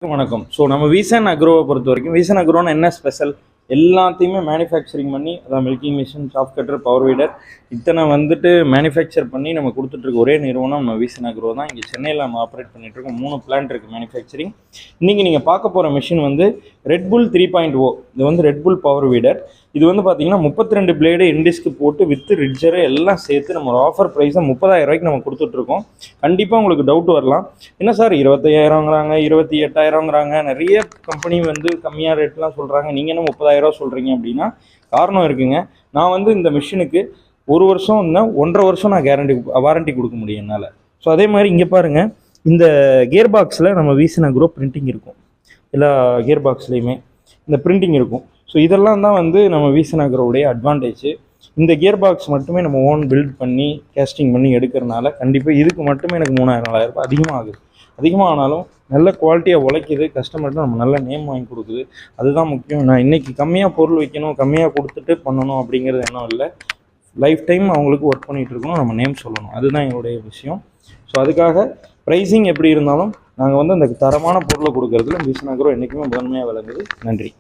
வணக்கம். ஸோ நம்ம வீசன் அக்ரோவை பொறுத்த வரைக்கும் வீசன் அக்ரோன்னு என்ன ஸ்பெஷல்? எல்லாத்தையுமே மேனுஃபேக்சரிங் பண்ணி, அதான் milking machine, soft cutter, power வீடர் இத்தனை மேனுஃபேக்சர் பண்ணி நம்ம கொடுத்துட்ருக்க ஒரே நிறுவனம் நம்ம வீசன் அக்ரோ தான். இங்கே சென்னையில் நம்ம ஆப்ரேட் பண்ணிகிட்ருக்கோம். 3 பிளான்ட் இருக்குது மேனுஃபேக்சரிங். இன்றைக்கி நீங்கள் பார்க்க போகிற மிஷின் ரெட்புல் 3.0. இது ரெட்புல் பவர் வீடர். இது பார்த்தீங்கன்னா 32 பிளேடு இண்டிஸ்க்கு போட்டு வித்து ரிட்ஜரு எல்லாம் சேர்த்து நம்ம ஒரு ஆஃபர் ப்ரைஸை 30,000 ரூபாய்க்கு நம்ம கொடுத்துட்ருக்கோம். கண்டிப்பாக உங்களுக்கு டவுட் வரலாம், என்ன சார் 25,000ங்கிறாங்க, 28,000ங்கிறாங்க, நிறைய கம்பெனி கம்மியாக ரேட்லாம் சொல்கிறாங்க, நீங்கள் என்ன 30,000 ரூபா சொல்கிறீங்க அப்படின்னா காரணம் இருக்குங்க. நான் இந்த மிஷினுக்கு 1 வருஷம் 1.5 வருஷம் நான் வாரண்டி கொடுக்க முடியும் என்னால். ஸோ அதே மாதிரி இங்கே பாருங்கள், இந்த கியர் பாக்ஸில் நம்ம வீசன் அக்ரோ பிரிண்டிங் இருக்கும். எல்லா கியர் பாக்ஸ்லேயுமே இந்த பிரிண்டிங் இருக்கும். ஸோ இதெல்லாம் தான் நம்ம வீசன் அக்ரோவுடைய அட்வான்டேஜ். இந்த கியர் பாக்ஸ் மட்டுமே நம்ம ஓன் பில்ட் பண்ணி கேஸ்டிங் பண்ணி எடுக்கிறனால கண்டிப்பாக இதுக்கு மட்டுமே எனக்கு 3,000-4,000 ரூபாய் அதிகமாகுது. அதிகமானாலும் நல்ல குவாலிட்டியாக உழைக்கிது, கஸ்டமர்கிட்ட நம்ம நல்ல நேம் வாங்கி கொடுக்குது. அதுதான் முக்கியம். நான் இன்றைக்கி கம்மியாக பொருள் வைக்கணும், கம்மியாக கொடுத்துட்டு பண்ணணும் அப்படிங்கிறது எண்ணம் இல்லை. லைஃப் டைம் அவங்களுக்கு ஒர்க் பண்ணிகிட்டு இருக்கணும், நம்ம நேம் சொல்லணும், அதுதான் எங்களுடைய விஷயம். ஸோ அதுக்காக ப்ரைஸிங் எப்படி இருந்தாலும் நாங்கள் அந்த தரமான பொருளை கொடுக்கறதுல வீசன் அக்ரோ என்றைக்குமே முதன்மையாக விளங்குது. நன்றி.